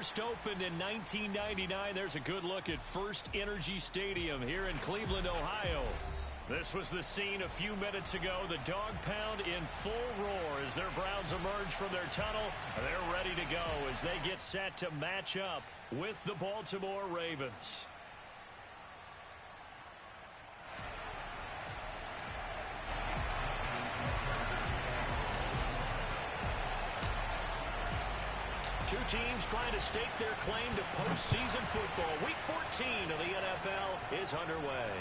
First opened in 1999. There's a good look at First Energy Stadium here in Cleveland, Ohio. This was the scene a few minutes ago. The dog pound in full roar as their Browns emerge from their tunnel. They're ready to go as they get set to match up with the Baltimore Ravens. Two teams trying to stake their claim to postseason football. Week 14 of the NFL is underway.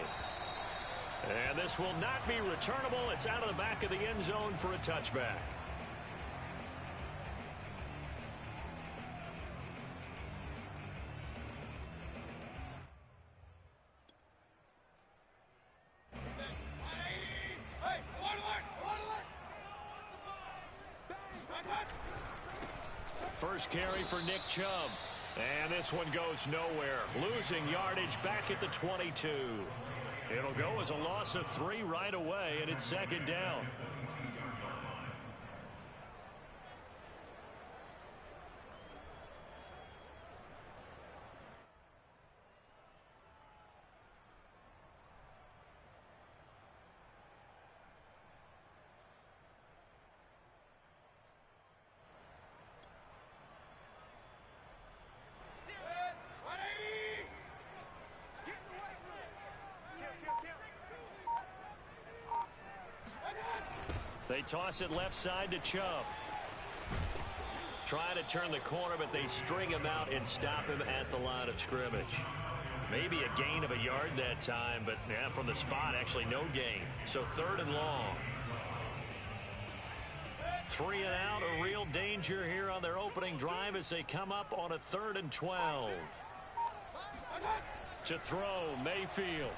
And this will not be returnable. It's out of the back of the end zone for a touchback. First carry for Nick Chubb. And this one goes nowhere. Losing yardage back at the 22. It'll go as a loss of 3 right away, and it's second down. They toss it left side to Chubb. Trying to turn the corner, but they string him out and stop him at the line of scrimmage. Maybe a gain of a yard that time, but yeah, from the spot, actually no gain. So third and long. 3 and out, a real danger here on their opening drive as they come up on a 3rd and 12. To throw, Mayfield.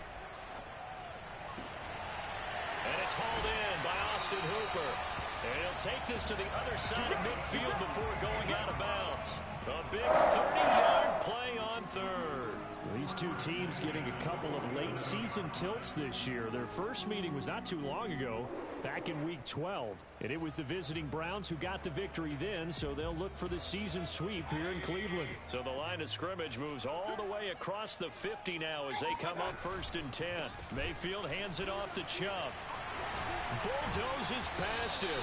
And it's hauled in by Austin Hooper. And he'll take this to the other side of midfield before going out of bounds. A big 30-yard play on third. These two teams getting a couple of late season tilts this year. Their first meeting was not too long ago, back in week 12. And it was the visiting Browns who got the victory then, so they'll look for the season sweep here in Cleveland. So the line of scrimmage moves all the way across the 50 now as they come up 1st and 10. Mayfield hands it off to Chubb. Bulldozes past him.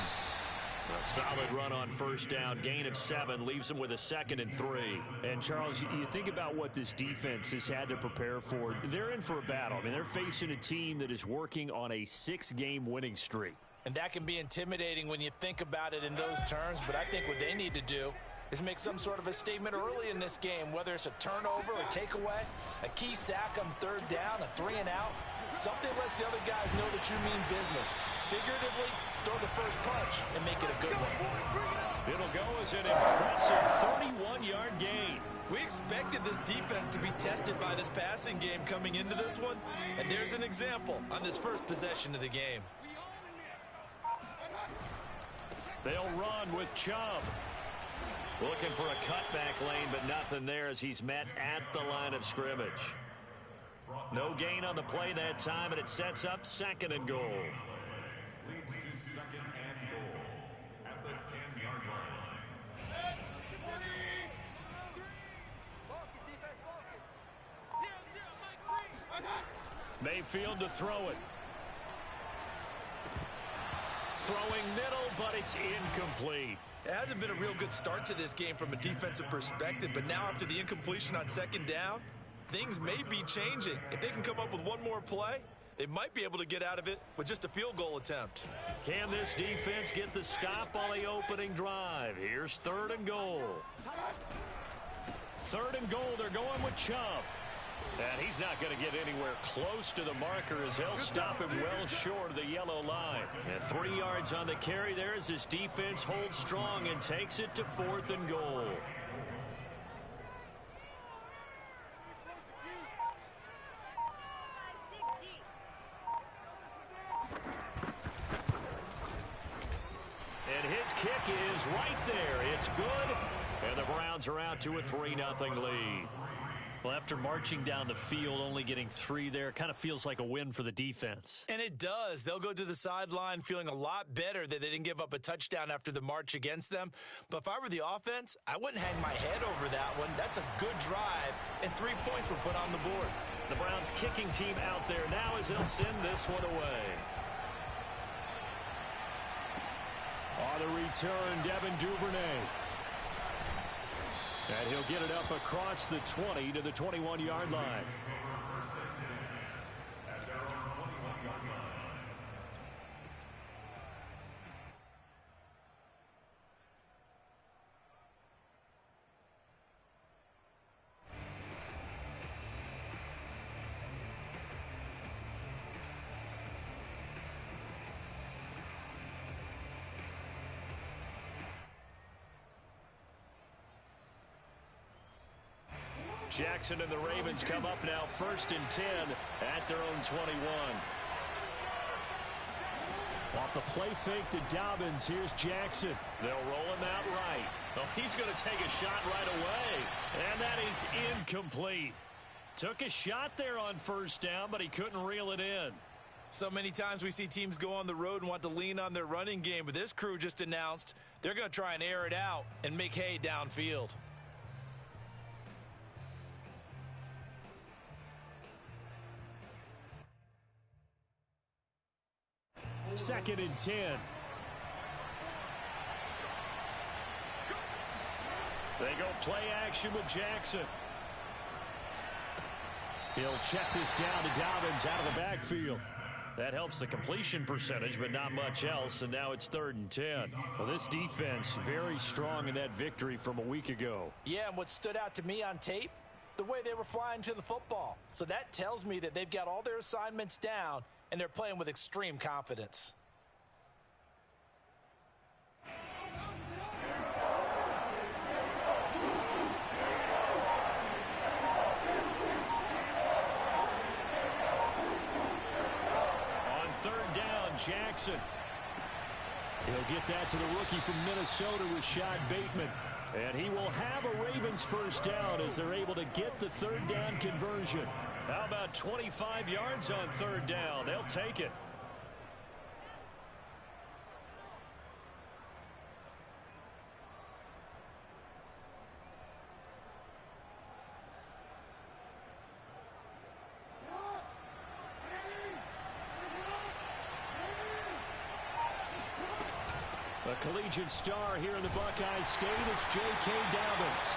A solid run on 1st down. Gain of 7 leaves them with a 2nd and 3. And, Charles, you think about what this defense has had to prepare for. They're in for a battle. I mean, they're facing a team that is working on a 6-game winning streak. And that can be intimidating when you think about it in those terms. But I think what they need to do is make some sort of a statement early in this game, whether it's a turnover or takeaway, a key sack on 3rd down, a 3 and out. Something lets the other guys know that you mean business. Figuratively, throw the first punch and make it a good one. It'll go as an impressive 31-yard gain. We expected this defense to be tested by this passing game coming into this one, and there's an example on this first possession of the game. They'll run with Chubb. Looking for a cutback lane, but nothing there as he's met at the line of scrimmage. No gain on the play that time, and it sets up 2nd and goal. Leads to 2nd and goal at the 10-yard line. Mayfield to throw it. Throwing middle, but it's incomplete. It hasn't been a real good start to this game from a defensive perspective, but now after the incompletion on 2nd down, things may be changing. If they can come up with one more play, they might be able to get out of it with just a field goal attempt. Can this defense get the stop on the opening drive? Here's 3rd and goal. 3rd and goal, they're going with Chubb. And he's not going to get anywhere close to the marker as they'll stop him well short of the yellow line. And 3 yards on the carry there as this defense holds strong and takes it to 4th and goal. And his kick is right there. It's good. And the Browns are out to a 3-0 lead. Well, after marching down the field, only getting 3 there, kind of feels like a win for the defense. And it does. They'll go to the sideline feeling a lot better that they didn't give up a touchdown after the march against them. But if I were the offense, I wouldn't hang my head over that one. That's a good drive, and 3 points were put on the board. The Browns kicking team out there now as they'll send this one away. On the return, Devin Duvernay. And he'll get it up across the 20 to the 21-yard line. Jackson and the Ravens come up now 1st and 10 at their own 21. Off the play fake to Dobbins. Here's Jackson. They'll roll him out right. Oh, he's going to take a shot right away. And that is incomplete. Took a shot there on 1st down, but he couldn't reel it in. So many times we see teams go on the road and want to lean on their running game, but this crew just announced they're going to try and air it out and make hay downfield. 2nd and 10. They go play action with Jackson. He'll check this down to Dobbins out of the backfield. That helps the completion percentage, but not much else, and now it's 3rd and 10. Well, this defense very strong in that victory from a week ago. Yeah, and what stood out to me on tape, the way they were flying to the football. So that tells me that they've got all their assignments down, and they're playing with extreme confidence. On 3rd down, Jackson. He'll get that to the rookie from Minnesota, Rashad Bateman. And he will have a Ravens 1st down as they're able to get the 3rd down conversion. How about 25 yards on 3rd down? They'll take it. A collegiate star here in the Buckeye State, it's J.K. Dobbins.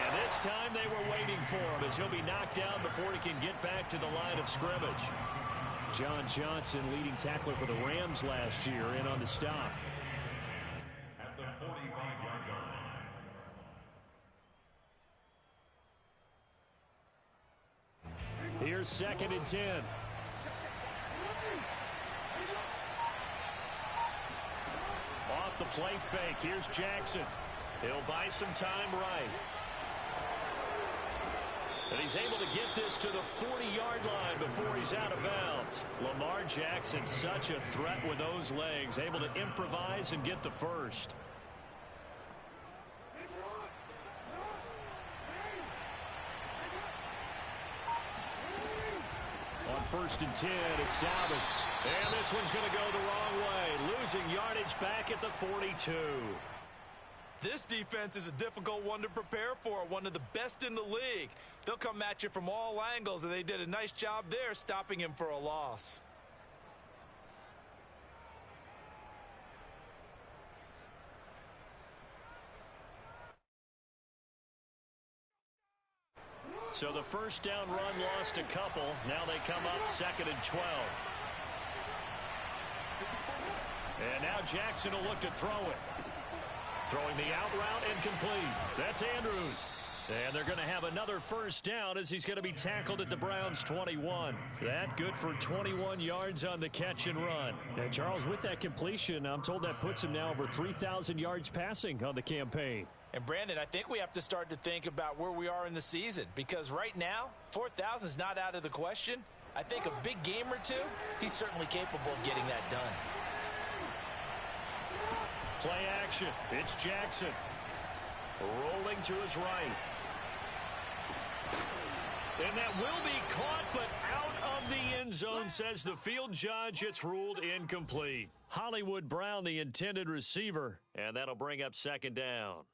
And this time they were waiting for him as he'll be knocked down before he can get back to the line of scrimmage. John Johnson, leading tackler for the Rams last year, in on the stop. At the 45-yard line. Here's 2nd and 10. Off the play fake, here's Jackson. He'll buy some time right. And he's able to get this to the 40-yard line before he's out of bounds. Lamar Jackson, such a threat with those legs, able to improvise and get the first. On 1st and 10, it's Dobbins. And this one's going to go the wrong way, losing yardage back at the 42. This defense is a difficult one to prepare for, one of the best in the league. They'll come at you from all angles, and they did a nice job there stopping him for a loss. So the 1st down run lost a couple. Now they come up 2nd and 12. And now Jackson will look to throw it. Throwing the out route incomplete. That's Andrews. And they're going to have another 1st down as he's going to be tackled at the Browns' 21. That good for 21 yards on the catch and run. And Charles, with that completion, I'm told that puts him now over 3,000 yards passing on the campaign. And Brandon, I think we have to start to think about where we are in the season, because right now 4,000 is not out of the question. I think a big game or two, he's certainly capable of getting that done. Play action. It's Jackson. Rolling to his right. And that will be caught, but out of the end zone, says the field judge. It's ruled incomplete. Hollywood Brown, the intended receiver, and that'll bring up second down.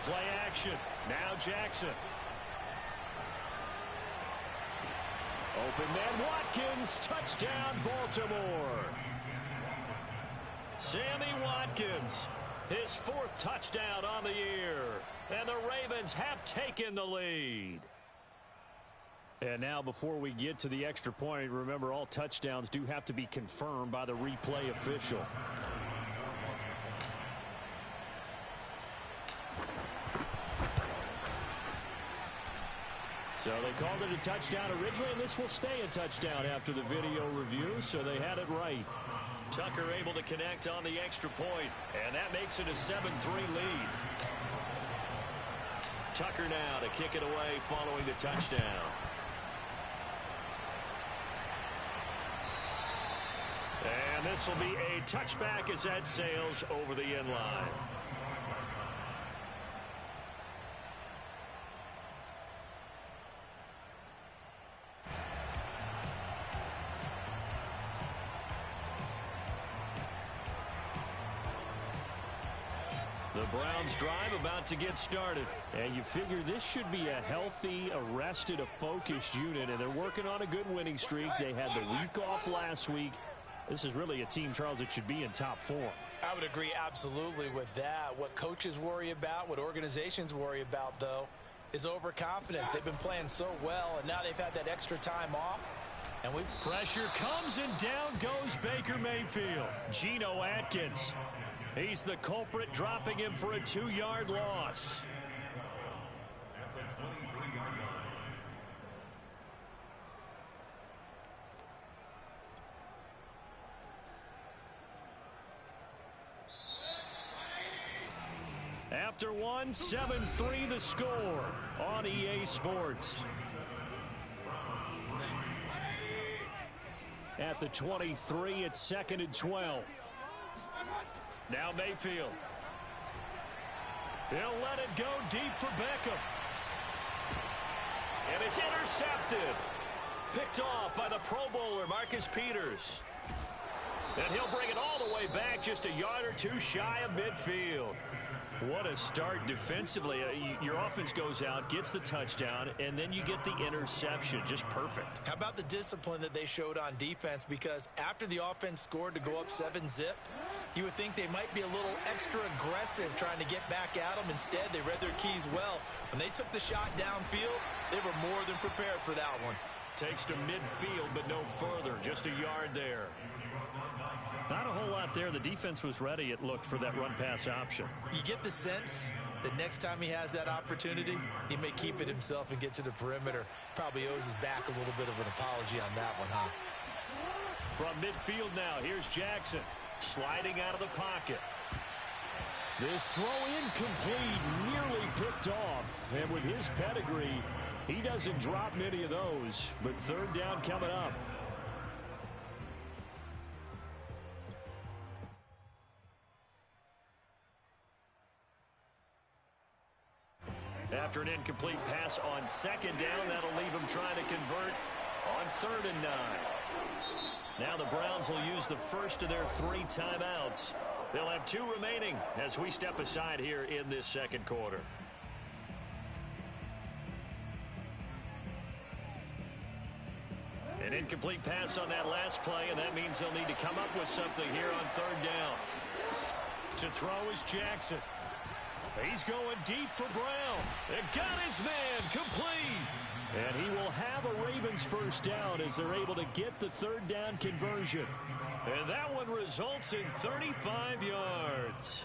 Play action. Now Jackson. Open man Watkins. Touchdown Baltimore. Sammy Watkins. His fourth touchdown on the year. And the Ravens have taken the lead. And now before we get to the extra point, remember all touchdowns do have to be confirmed by the replay official. So they called it a touchdown originally, and this will stay a touchdown after the video review, so they had it right. Tucker able to connect on the extra point, and that makes it a 7-3 lead. Tucker now to kick it away following the touchdown. And this will be a touchback as that sails over the end line. The Browns drive about to get started. And you figure this should be a healthy, arrested, a focused unit, and they're working on a good winning streak. They had the week off last week. This is really a team, Charles, that should be in top form. I would agree absolutely with that. What coaches worry about, what organizations worry about, though, is overconfidence. They've been playing so well, and now they've had that extra time off. And pressure comes, and down goes Baker Mayfield. Geno Atkins. He's the culprit, dropping him for a 2-yard loss. At the 23-yard line. After one, 7-3 the score on EA Sports. At the 23, it's 2nd and 12. Now Mayfield. He'll let it go deep for Beckham. And it's intercepted. Picked off by the Pro Bowler, Marcus Peters. And he'll bring it all the way back, just a yard or two shy of midfield. What a start defensively. Your offense goes out, gets the touchdown, and then you get the interception. Just perfect. How about the discipline that they showed on defense? Because after the offense scored to go up 7-zip, you would think they might be a little extra aggressive trying to get back at them. Instead, they read their keys well. When they took the shot downfield, they were more than prepared for that one. Takes to midfield, but no further. Just a yard there. Not a whole lot there. The defense was ready, it looked, for that run-pass option. You get the sense that next time he has that opportunity, he may keep it himself and get to the perimeter. Probably owes his back a little bit of an apology on that one, huh? From midfield now, here's Jackson. Sliding out of the pocket. This throw incomplete, nearly picked off. And with his pedigree, he doesn't drop many of those. But third down coming up. After an incomplete pass on second down, that'll leave him trying to convert on 3rd and 9. Now the Browns will use the first of their 3 timeouts. They'll have 2 remaining as we step aside here in this second quarter. An incomplete pass on that last play, and that means they'll need to come up with something here on 3rd down. To throw is Jackson. He's going deep for Brown. And got his man complete. And he will have a Ravens first down as they're able to get the 3rd down conversion. And that one results in 35 yards.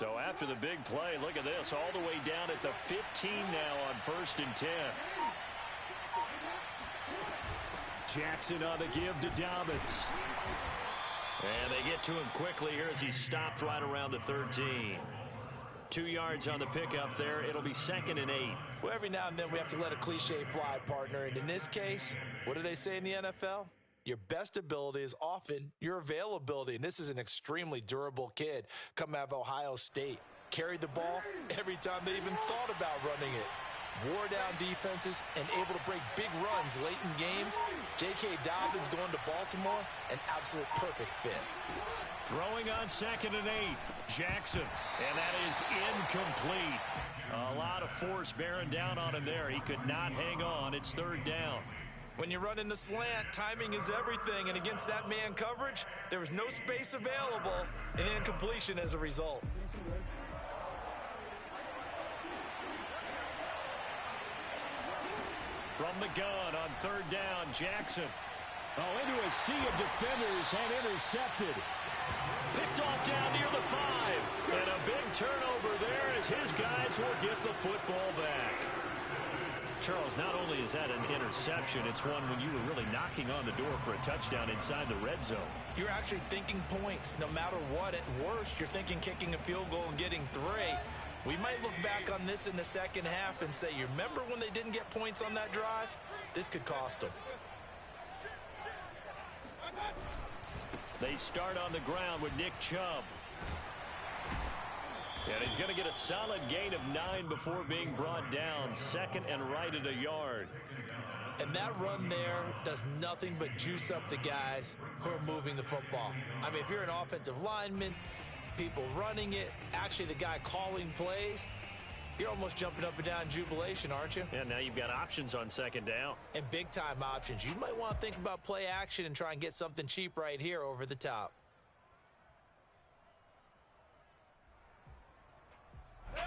So after the big play, look at this, all the way down at the 15 now on 1st and 10. Jackson on the give to Dobbins. And they get to him quickly here as he stopped right around the 13. 2 yards on the pickup there. It'll be 2nd and 8. Well, every now and then we have to let a cliche fly, partner. And in this case, what do they say in the NFL? Your best ability is often your availability. And this is an extremely durable kid coming out of Ohio State. Carried the ball every time they even thought about running it. Wore down defenses and able to break big runs late in games. J.K. Dobbins going to Baltimore, an absolute perfect fit. Throwing on 2nd and 8. Jackson. And that is incomplete. A lot of force bearing down on him there. He could not hang on. It's 3rd down. When you run in the slant, timing is everything. And against that man coverage, there was no space available. And incompletion as a result. From the gun on 3rd down, Jackson. Oh, into a sea of defenders and intercepted. Picked off down near the 5. And a big turnover there as his guys will get the football back. Charles, not only is that an interception, it's one when you were really knocking on the door for a touchdown inside the red zone. You're actually thinking points. No matter what, at worst, you're thinking kicking a field goal and getting 3. We might look back on this in the second half and say, you remember when they didn't get points on that drive? This could cost them. They start on the ground with Nick Chubb. And he's going to get a solid gain of 9 before being brought down. 2nd and right at a yard. And that run there does nothing but juice up the guys who are moving the football. I mean, if you're an offensive lineman, people running it, actually the guy calling plays, you're almost jumping up and down in jubilation, aren't you? Yeah, now you've got options on 2nd down. And big-time options. You might want to think about play action and try and get something cheap right here over the top.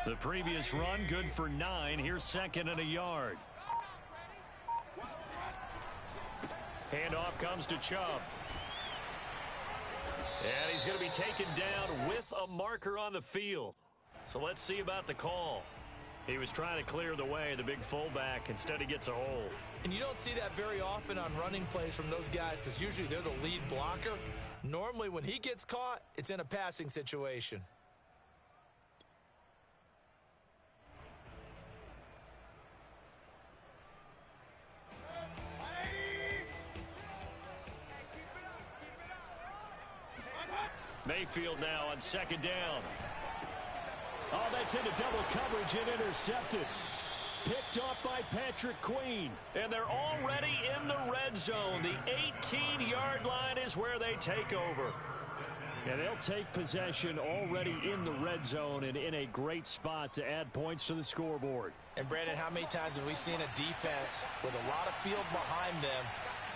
The previous run, good for 9. Here's 2nd and a yard. Handoff comes to Chubb. And he's going to be taken down with a marker on the field. So let's see about the call. He was trying to clear the way, the big fullback. Instead, he gets a hold. And you don't see that very often on running plays from those guys because usually they're the lead blocker. Normally, when he gets caught, it's in a passing situation. Mayfield now on 2nd down. Oh, that's into double coverage and intercepted. Picked off by Patrick Queen. And they're already in the red zone. The 18-yard line is where they take over. And they'll take possession already in the red zone and in a great spot to add points to the scoreboard. And, Brandon, how many times have we seen a defense with a lot of field behind them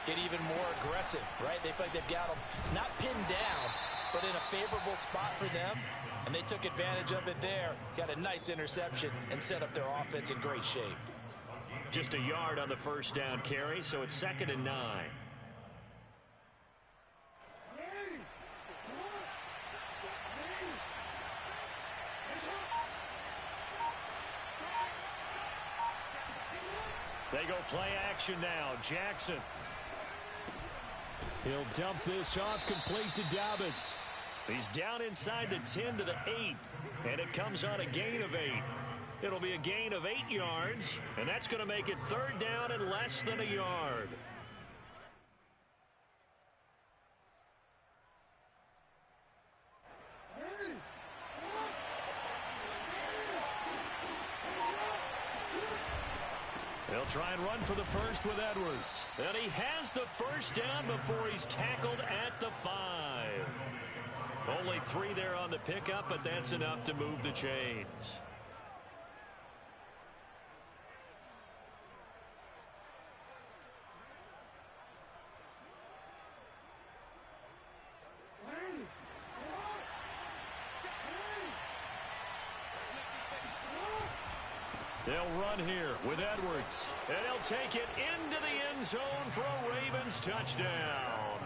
get even more aggressive, right? They feel like they've got them not pinned down, but in a favorable spot for them, and they took advantage of it there. Got a nice interception and set up their offense in great shape. Just a yard on the 1st down carry, so it's 2nd and 9. They go play action now. Jackson. He'll dump this off complete to Dobbins. He's down inside the 10 to the 8, and it comes on a gain of 8. It'll be a gain of 8 yards, and that's going to make it 3rd down and less than a yard. They'll try and run for the first with Edwards. And he has the 1st down before he's tackled at the 5. Only 3 there on the pickup, but that's enough to move the chains. They'll run here with Edwards. And he'll take it into the end zone for a Ravens touchdown.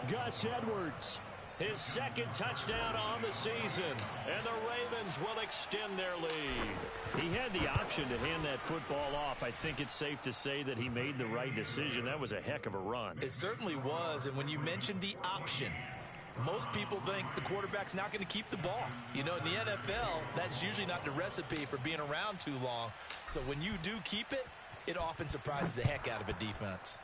Gus Edwards. His second touchdown on the season. And the Ravens will extend their lead. He had the option to hand that football off. I think it's safe to say that he made the right decision. That was a heck of a run. It certainly was. And when you mentioned the option, most people think the quarterback's not going to keep the ball. You know, in the NFL, that's usually not the recipe for being around too long. So when you do keep it, it often surprises the heck out of a defense.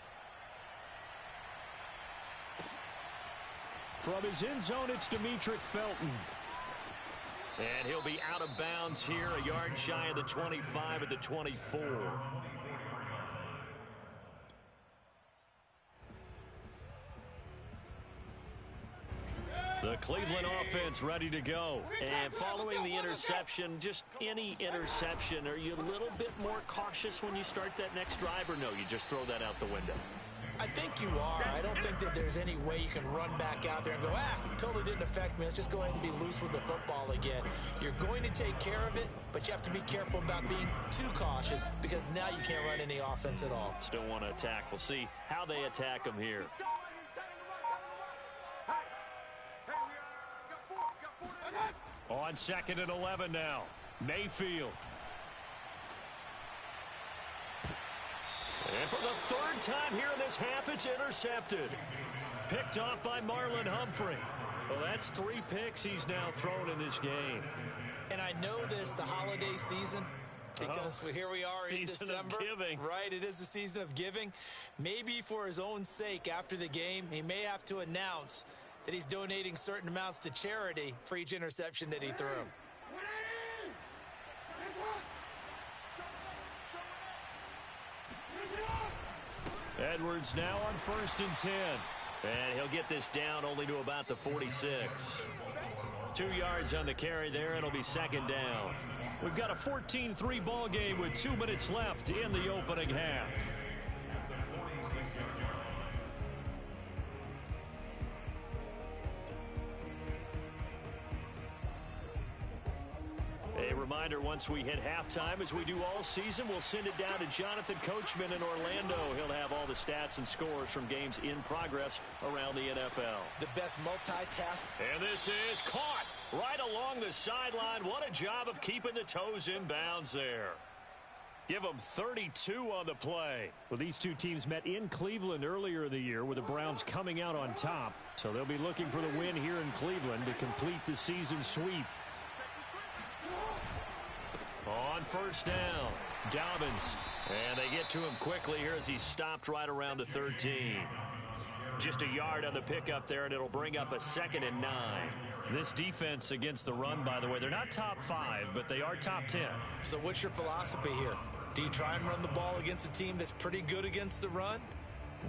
From his end zone, it's Demetric Felton. And he'll be out of bounds here, a yard shy of the 25 at the 24. The Cleveland offense ready to go. And following the interception, just any interception, are you a little bit more cautious when you start that next drive, or no, you just throw that out the window? I think you are. I don't think that there's any way you can run back out there and go, totally didn't affect me. Let's just go ahead and be loose with the football again. You're going to take care of it, but you have to be careful about being too cautious because now you can't run any offense at all. Still want to attack. We'll see how they attack him here. On 2nd and 11 now. Mayfield. And for the third time here in this half, it's intercepted. Picked off by Marlon Humphrey. Well, that's 3 picks he's now thrown in this game. And I know this, the holiday season, because here we are in December. Season of giving. Right, it is the season of giving. Maybe for his own sake after the game, he may have to announce that he's donating certain amounts to charity for each interception that he threw. Edwards now on 1st and 10. And he'll get this down only to about the 46. 2 yards on the carry there. It'll be 2nd down. We've got a 14-3 ball game with 2 minutes left in the opening half. A reminder, once we hit halftime, as we do all season, we'll send it down to Jonathan Coachman in Orlando. He'll have all the stats and scores from games in progress around the NFL. The best multitask. And this is caught right along the sideline. What a job of keeping the toes in bounds there. Give them 32 on the play. Well, these two teams met in Cleveland earlier in the year with the Browns coming out on top. So they'll be looking for the win here in Cleveland to complete the season sweep. On 1st down, Dobbins. And they get to him quickly here as he's stopped right around the 13. Just a yard on the pickup there, and it'll bring up a 2nd and 9. This defense against the run, by the way, they're not top 5, but they are top 10. So what's your philosophy here? Do you try and run the ball against a team that's pretty good against the run?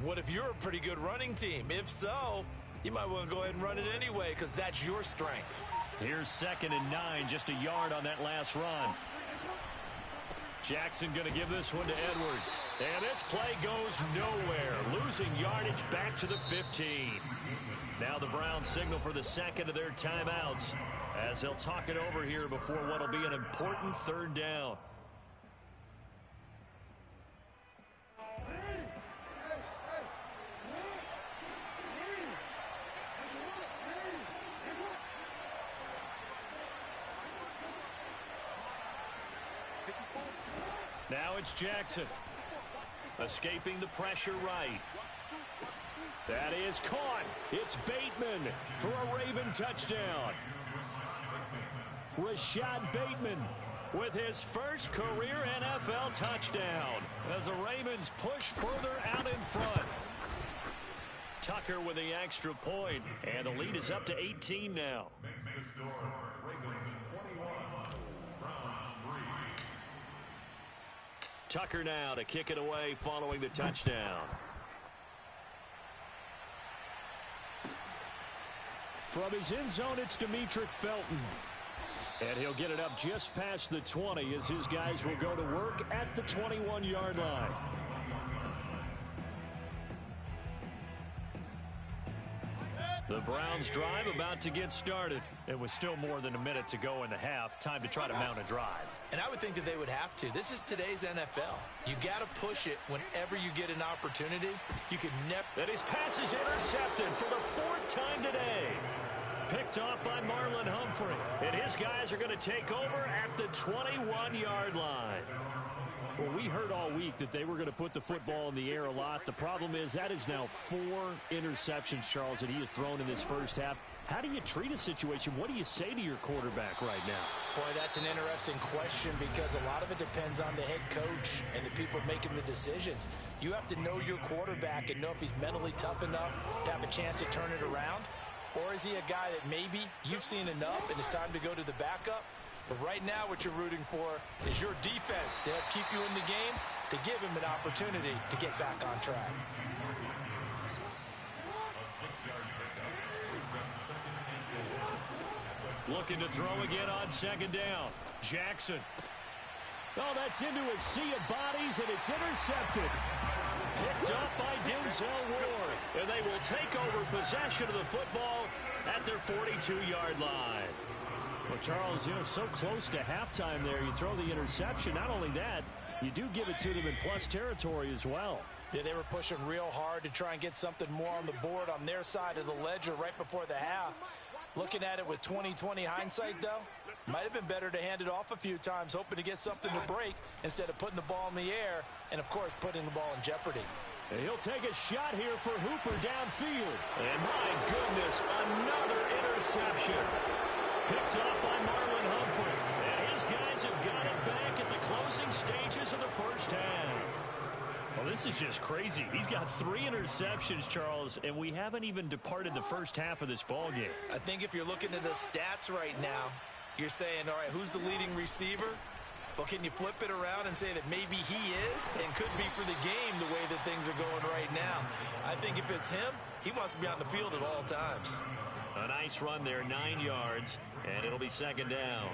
What if you're a pretty good running team? If so, you might want to go ahead and run it anyway because that's your strength. Here's 2nd and 9, just a yard on that last run. Jackson going to give this one to Edwards. And this play goes nowhere. Losing yardage back to the 15. Now the Browns signal for the 2nd of their timeouts as they'll talk it over here before what will be an important 3rd down. Now it's Jackson. Escaping the pressure right. That is caught. It's Bateman for a Raven touchdown. Rashad Bateman with his first career NFL touchdown as the Ravens push further out in front. Tucker with the extra point, and the lead is up to 18 now. Makes the score Ravens 21, Browns 3. Tucker now to kick it away following the touchdown. From his end zone, it's Demetric Felton. And he'll get it up just past the 20 as his guys will go to work at the 21-yard line. The Browns drive about to get started. It was still more than a minute to go in the half. Time to try to mount a drive. And I would think that they would have to. This is today's NFL. You got to push it whenever you get an opportunity. You can never. And his pass is intercepted for the 4th time today. picked off by Marlon Humphrey. And his guys are going to take over at the 21-yard line. Well, we heard all week that they were going to put the football in the air a lot. The problem is that is now 4 interceptions, Charles, that he has thrown in this first half. How do you treat a situation? What do you say to your quarterback right now? Boy, that's an interesting question because a lot of it depends on the head coach and the people making the decisions. You have to know your quarterback and know if he's mentally tough enough to have a chance to turn it around. Or is he a guy that maybe you've seen enough and it's time to go to the backup? But right now what you're rooting for is your defense to help keep you in the game, to give him an opportunity to get back on track. Looking to throw again on second down. Jackson. Oh, that's into a sea of bodies, and it's intercepted. Picked up by Denzel Ward. And they will take over possession of the football at their 42-yard line. Well, Charles, so close to halftime there. You throw the interception. Not only that, you do give it to them in plus territory as well. Yeah, they were pushing real hard to try and get something more on the board on their side of the ledger right before the half. Looking at it with 20/20 hindsight, though, might have been better to hand it off a few times, hoping to get something to break instead of putting the ball in the air and, of course, putting the ball in jeopardy. And he'll take a shot here for Hooper downfield. And my goodness, another interception. Picked up by Marlon Humphrey. And his guys have got it back at the closing stages of the first half. Well, this is just crazy. He's got 3 interceptions, Charles, and we haven't even departed the first half of this ball game. I think if you're looking at the stats right now, you're saying, all right, who's the leading receiver? Well, can you flip it around and say that maybe he is and could be for the game the way that things are going right now? I think if it's him, he wants to be on the field at all times. A nice run there, 9 yards, and it'll be second down.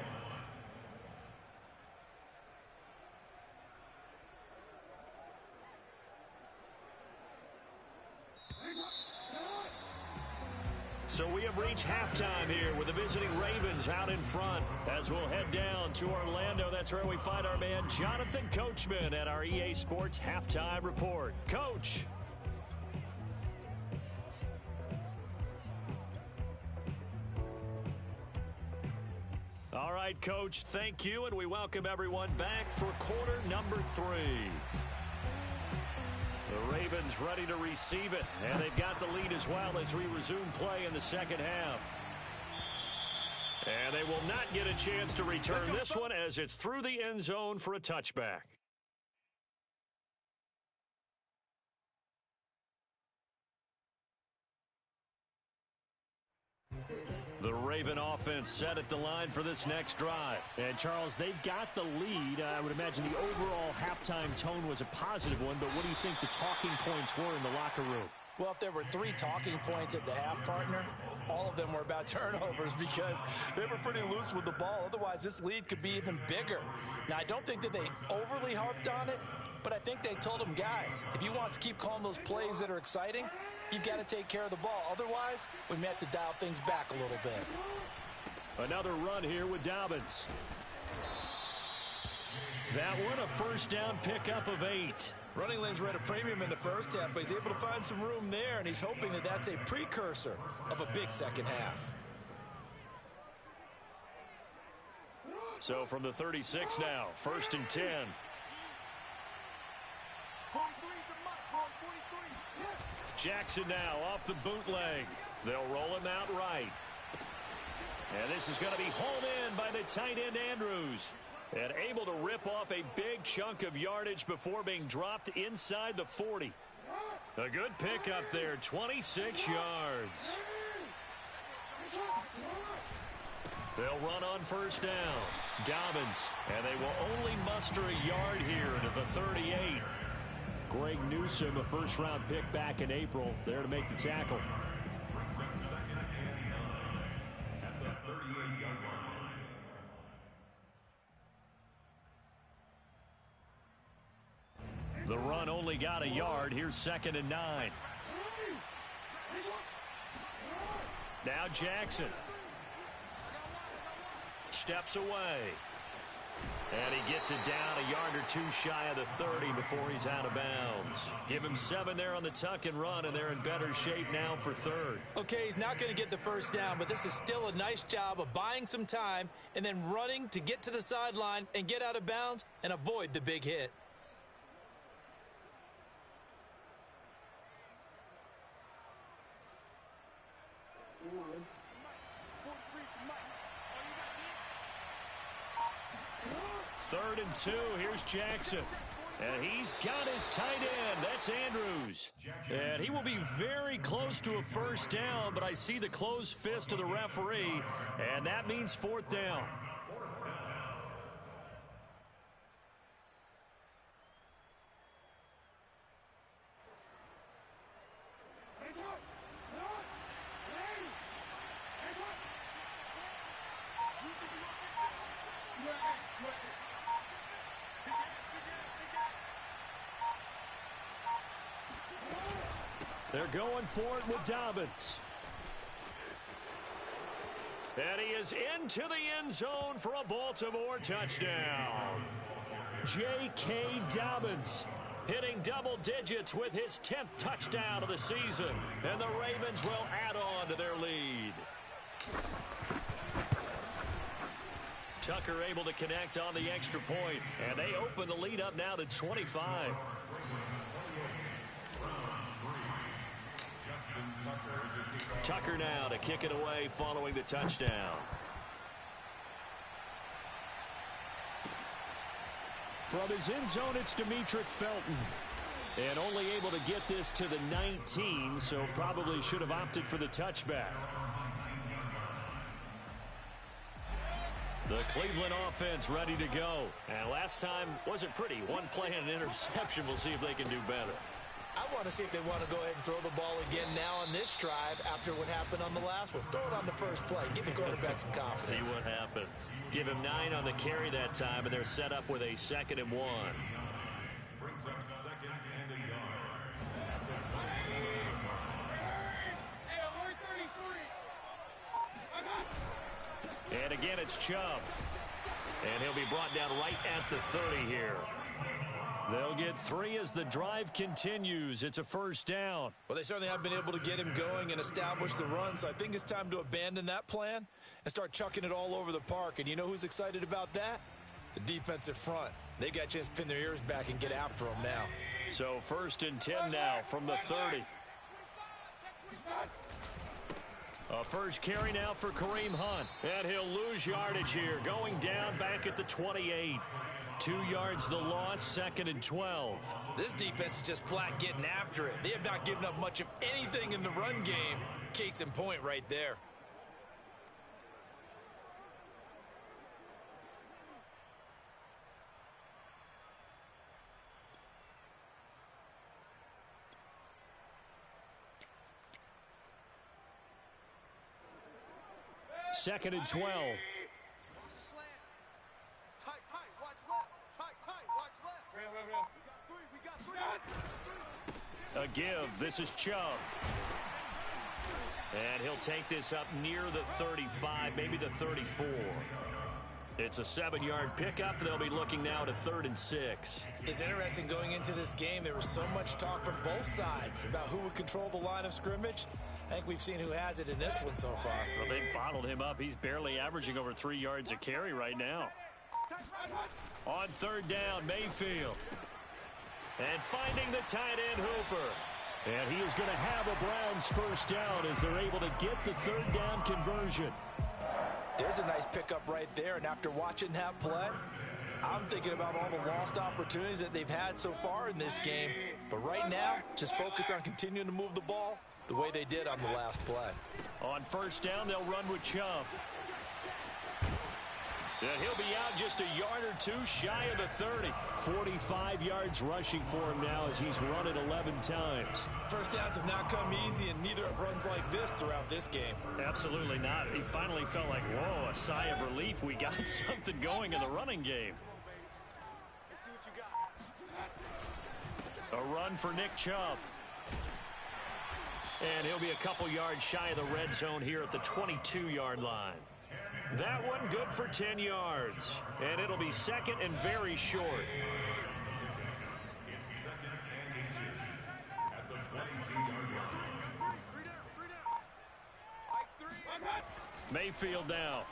So we have reached halftime here with the visiting Ravens out in front. As we'll head down to Orlando, that's where we find our man Jonathan Coachman at our EA Sports Halftime Report. Coach. All right, Coach, thank you, and we welcome everyone back for quarter number 3. The Ravens ready to receive it, and they've got the lead as well as we resume play in the second half. And they will not get a chance to return this one as it's through the end zone for a touchback. The Raven offense set at the line for this next drive. And, Charles, they've got the lead. I would imagine the overall halftime tone was a positive one, but what do you think the talking points were in the locker room? Well, if there were 3 talking points at the half, partner, all of them were about turnovers because they were pretty loose with the ball. Otherwise, this lead could be even bigger. Now, I don't think that they overly harped on it, but I think they told them, guys, if you want to keep calling those plays that are exciting, you've got to take care of the ball. Otherwise, we may have to dial things back a little bit. Another run here with Dobbins. That one, a first down pickup of 8. Running lanes were at a premium in the first half, but he's able to find some room there, and he's hoping that that's a precursor of a big second half. So from the 36 now, 1st and 10. Jackson now off the bootleg. They'll roll him out right. And this is going to be hauled in by the tight end Andrews. And able to rip off a big chunk of yardage before being dropped inside the 40. A good pickup there, 26 yards. They'll run on first down. Dobbins, and they will only muster a yard here to the 38. Greg Newsome, a first-round pick back in April, there to make the tackle. Brings up 2nd and 9 at the 38-yard line. The run only got a yard. Here's 2nd and 9. Now Jackson. Steps away. And he gets it down a yard or two shy of the 30 before he's out of bounds. Give him 7 there on the tuck and run, and they're in better shape now for third. Okay, he's not going to get the first down, but this is still a nice job of buying some time and then running to get to the sideline and get out of bounds and avoid the big hit. Third and 2. Here's Jackson. And he's got his tight end. That's Andrews. And he will be very close to a first down, but I see the closed fist of the referee, and that means fourth down. They're going for it with Dobbins. And he is into the end zone for a Baltimore touchdown. J.K. Dobbins hitting double digits with his 10th touchdown of the season. And the Ravens will add on to their lead. Tucker able to connect on the extra point. And they open the lead up now to 25. Tucker now to kick it away following the touchdown. From his end zone, it's Demetric Felton. And only able to get this to the 19, so probably should have opted for the touchback. The Cleveland offense ready to go. And last time wasn't pretty. One play and an interception. We'll see if they can do better. I want to see if they want to go ahead and throw the ball again now on this drive after what happened on the last one. Throw it on the first play. Give the quarterback some confidence. See what happens. Give him 9 on the carry that time, and they're set up with a 2nd and 1. Brings up 2nd and a yard. And again, it's Chubb. And he'll be brought down right at the 30 here. They'll get 3 as the drive continues. It's a first down. Well, they certainly have been able to get him going and establish the run, so I think it's time to abandon that plan and start chucking it all over the park. And you know who's excited about that? The defensive front. They got a chance to pin their ears back and get after him now. So 1st and 10 now from the 30. A first carry now for Kareem Hunt. And he'll lose yardage here. Going down back at the 28. 2 yards the loss, 2nd and 12. This defense is just flat getting after it. They have not given up much of anything in the run game. Case in point right there. Second and 12. A give. This is Chubb. And he'll take this up near the 35, maybe the 34. It's a 7-yard pickup. They'll be looking now to 3rd and 6. It's interesting going into this game. There was so much talk from both sides about who would control the line of scrimmage. I think we've seen who has it in this one so far. Well, they bottled him up. He's barely averaging over 3 yards a carry right now. On 3rd down, Mayfield. And finding the tight end, Hooper. And he is going to have a Browns first down as they're able to get the 3rd down conversion. There's a nice pickup right there, and after watching that play, I'm thinking about all the lost opportunities that they've had so far in this game. But right now, just focus on continuing to move the ball the way they did on the last play. On 1st down, they'll run with Chubb. And he'll be out just a yard or 2 shy of the 30. 45 yards rushing for him now as he's run it 11 times. First downs have not come easy, and neither have runs like this throughout this game. Absolutely not. He finally felt like, whoa, a sigh of relief. We got something going in the running game. A run for Nick Chubb. And he'll be a couple yards shy of the red zone here at the 22-yard line. That one good for 10 yards. And it'll be second and very short. It's second and inches at the 22-yard line. Mayfield now.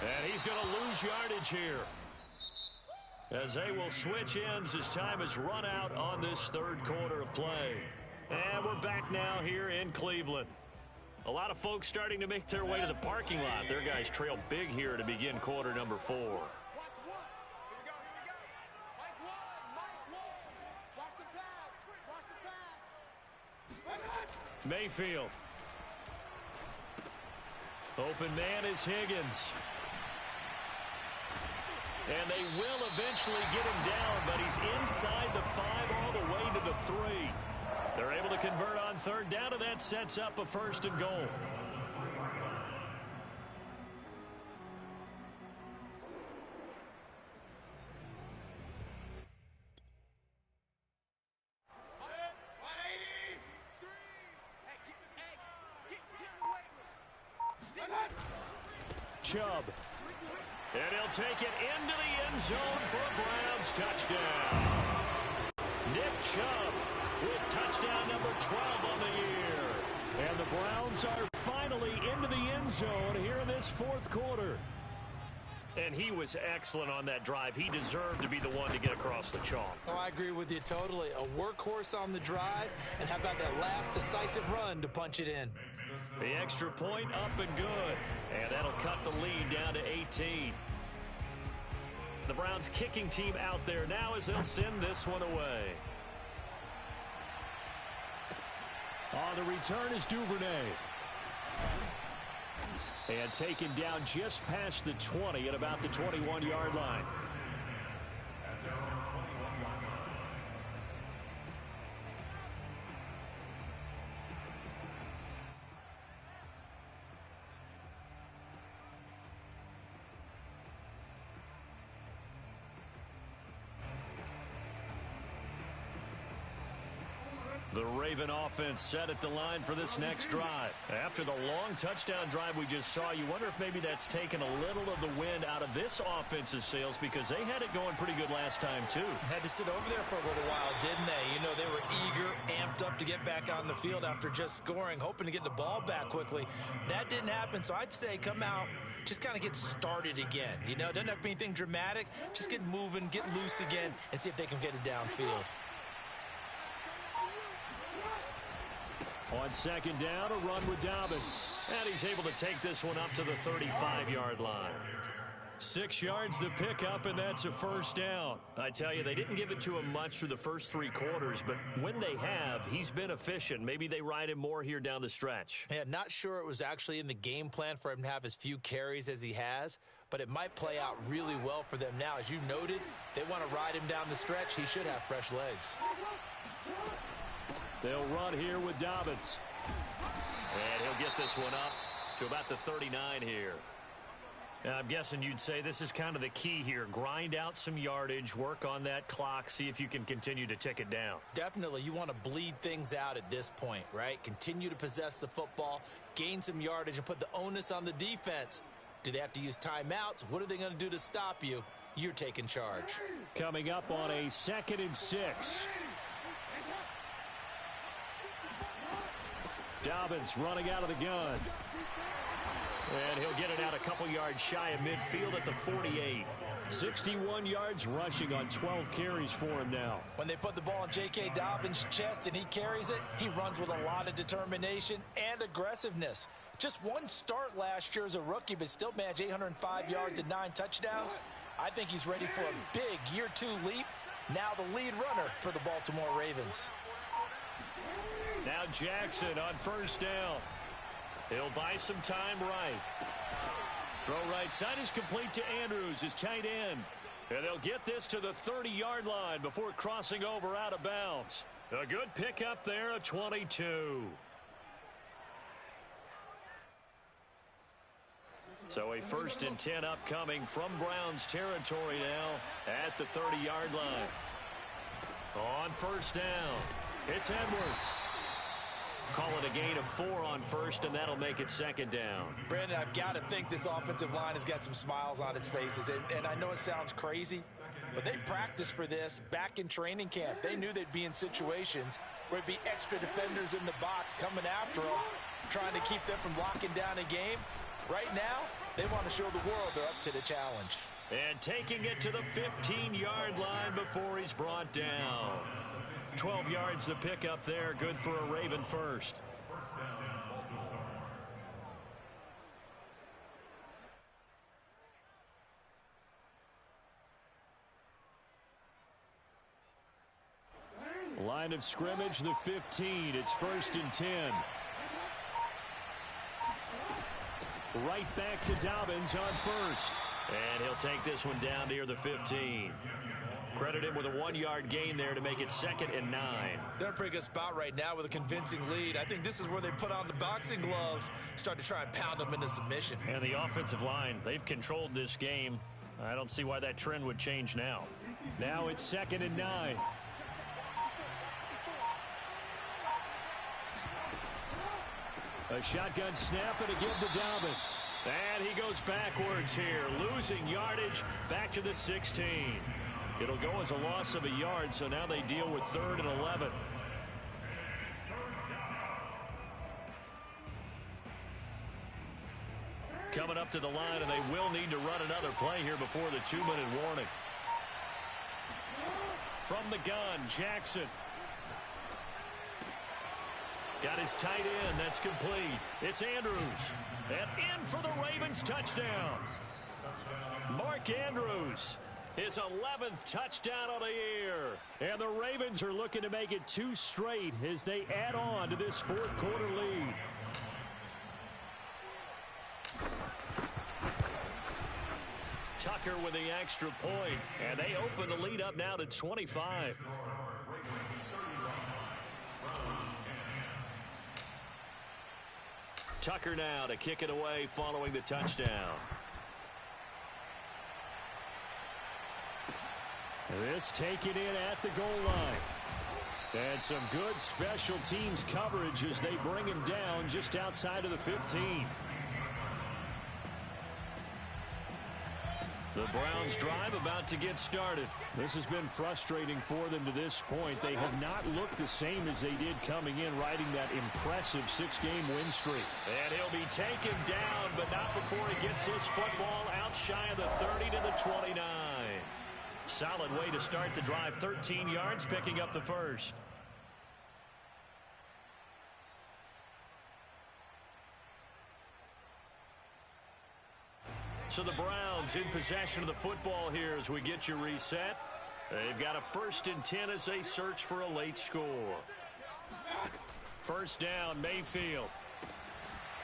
And he's going to lose yardage here, as they will switch ends as time has run out on this third quarter of play. And we're back now here in Cleveland. A lot of folks starting to make their way to the parking lot. Their guys trail big here to begin quarter number 4. Mayfield. Open man is Higgins. And they will eventually get him down, but he's inside the 5 all the way to the 3. They're able to convert on third down, and that sets up a first and goal. Chubb. And he'll take it into the end zone for a Browns touchdown. Nick Chubb with touchdown number 12 on the year. And the Browns are finally into the end zone here in this fourth quarter. And he was excellent on that drive. He deserved to be the one to get across the chalk. Oh, I agree with you totally. A workhorse on the drive, and how about that last decisive run to punch it in? The extra point up and good. And that'll cut the lead down to 18. The Browns kicking team out there now as they'll send this one away. On the return is Duvernay. And taken down just past the 20 at about the 21-yard line. The Raven offense set at the line for this next drive. After the long touchdown drive we just saw, you wonder if maybe that's taken a little of the wind out of this offense's sails, because they had it going pretty good last time too. Had to sit over there for a little while, didn't they? You know, they were eager, amped up to get back on the field after just scoring, hoping to get the ball back quickly. That didn't happen, so I'd say come out, just kind of get started again. You know, it doesn't have to be anything dramatic. Just get moving, get loose again, and see if they can get it downfield. On second down, a run with Dobbins. And he's able to take this one up to the 35-yard line. 6 yards the pickup, and that's a first down. I tell you, they didn't give it to him much through the first 3 quarters, but when they have, he's been efficient. Maybe they ride him more here down the stretch. Yeah, not sure it was actually in the game plan for him to have as few carries as he has, but it might play out really well for them now. As you noted, they want to ride him down the stretch. He should have fresh legs. They'll run here with Dobbins. And he'll get this one up to about the 39 here. Now, I'm guessing you'd say this is kind of the key here. Grind out some yardage, work on that clock, see if you can continue to tick it down. Definitely. You want to bleed things out at this point, right? Continue to possess the football, gain some yardage, and put the onus on the defense. Do they have to use timeouts? What are they going to do to stop you? You're taking charge. Coming up on a 2nd and 6. Dobbins running out of the gun. And he'll get it out a couple yards shy of midfield at the 48. 61 yards rushing on 12 carries for him now. When they put the ball in J.K. Dobbins' chest and he carries it, he runs with a lot of determination and aggressiveness. Just one start last year as a rookie, but still managed 805 yards and 9 touchdowns. I think he's ready for a big year 2 leap. Now the lead runner for the Baltimore Ravens. Now Jackson on first down. He'll buy some time right. Throw right side is complete to Andrews, his tight end. And they'll get this to the 30-yard line before crossing over out of bounds. A good pickup there, a 22. So a 1st and 10 upcoming from Browns territory now at the 30-yard line. On first down, it's Edwards. Call it a gain of 4 on first, and that'll make it second down. Brandon, I've got to think this offensive line has got some smiles on its faces. And I know it sounds crazy, but they practiced for this back in training camp. They knew they'd be in situations where it'd be extra defenders in the box coming after them, trying to keep them from locking down a game. Right now, they want to show the world they're up to the challenge. And taking it to the 15-yard line before he's brought down. 12 yards the pickup there, good for a Raven first. Line of scrimmage, the 15. It's 1st and 10. Right back to Dobbins on first. And he'll take this one down near the 15. Credit him with a 1-yard gain there to make it 2nd and 9. They're in a pretty good spot right now with a convincing lead. I think this is where they put on the boxing gloves, start to try and pound them into submission. And the offensive line, they've controlled this game. I don't see why that trend would change now. Now it's 2nd and 9. A shotgun snap and a give to Dobbins. And he goes backwards here, losing yardage back to the 16. It'll go as a loss of a yard, so now they deal with 3rd and 11. Coming up to the line, and they will need to run another play here before the 2-minute warning. From the gun, Jackson. Got his tight end. That's complete. It's Andrews. And in for the Ravens touchdown. Mark Andrews. His 11th touchdown on the year. And the Ravens are looking to make it 2 straight as they add on to this 4th quarter lead. Tucker with the extra point. And they open the lead up now to 25. Tucker now to kick it away following the touchdown. This taken in at the goal line. And some good special teams coverage as they bring him down just outside of the 15. The Browns drive about to get started. This has been frustrating for them to this point. They have not looked the same as they did coming in, riding that impressive 6-game win streak. And he'll be taken down, but not before he gets this football out shy of the 30 to the 29. Solid way to start the drive. 13 yards, picking up the first. So the Browns in possession of the football here as we get you reset. They've got a 1st and 10 as they search for a late score. First down, Mayfield.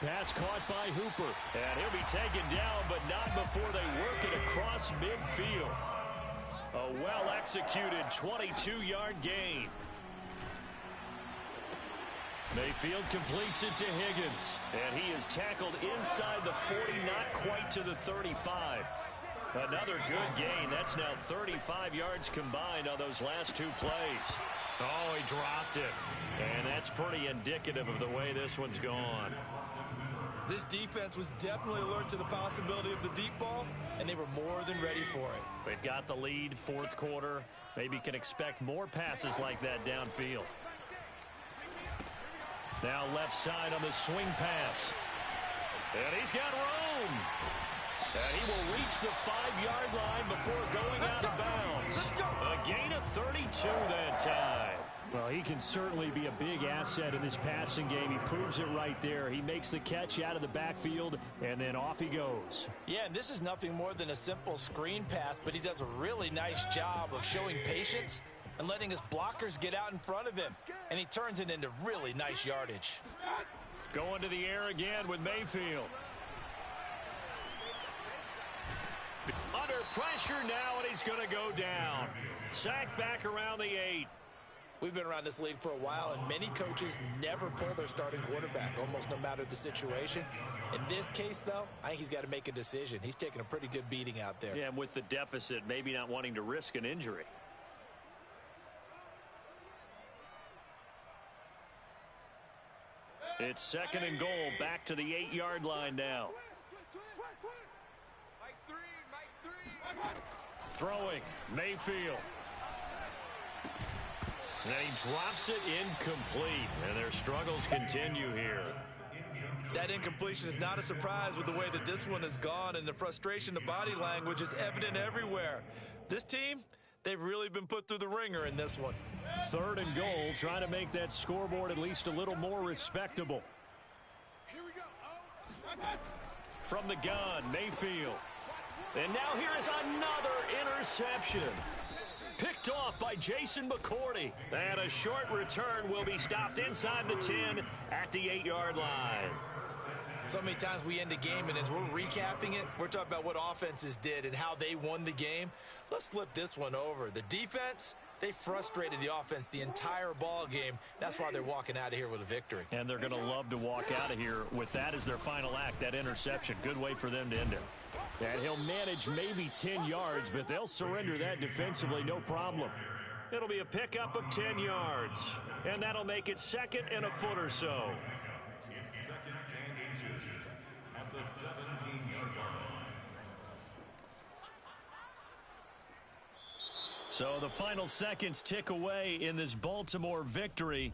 Pass caught by Hooper. And he'll be taken down, but not before they work it across midfield. A well-executed 22-yard gain. Mayfield completes it to Higgins. And he is tackled inside the 40, not quite to the 35. Another good gain. That's now 35 yards combined on those last 2 plays. Oh, he dropped it. And that's pretty indicative of the way this one's gone. This defense was definitely alert to the possibility of the deep ball, and they were more than ready for it. They've got the lead, 4th quarter. Maybe can expect more passes like that downfield. Now left side on the swing pass. And he's got room. And he will reach the 5-yard line before going out of bounds. A gain of 32 that time. Well, he can certainly be a big asset in this passing game. He proves it right there. He makes the catch out of the backfield, and then off he goes. Yeah, and this is nothing more than a simple screen pass, but he does a really nice job of showing patience and letting his blockers get out in front of him. And he turns it into really nice yardage. Going to the air again with Mayfield. Under pressure now, and he's going to go down. Sacked back around the 8. We've been around this league for a while, and many coaches never pull their starting quarterback, almost no matter the situation. In this case, though, I think he's got to make a decision. He's taking a pretty good beating out there. Yeah, and with the deficit, maybe not wanting to risk an injury. It's second and goal, back to the 8-yard line now. Throwing, Mayfield. And he drops it incomplete, and their struggles continue here. That incompletion is not a surprise with the way that this one has gone, and the frustration, the body language is evident everywhere. This team, they've really been put through the ringer in this one. Third and goal, trying to make that scoreboard at least a little more respectable. Here we go. From the gun, Mayfield. And now here is another interception. Picked off by Jason McCourty. And a short return will be stopped inside the 10 at the 8-yard line. So many times we end a game, and as we're recapping it, we're talking about what offenses did and how they won the game. Let's flip this one over. The defense, they frustrated the offense the entire ball game. That's why they're walking out of here with a victory. And they're going to love to walk out of here with that as their final act, that interception. Good way for them to end it. And he'll manage maybe 10 yards, but they'll surrender that defensively, no problem. It'll be a pickup of 10 yards, and that'll make it second and a foot or so. It's second and inches at the 17-yard line. So the final seconds tick away in this Baltimore victory.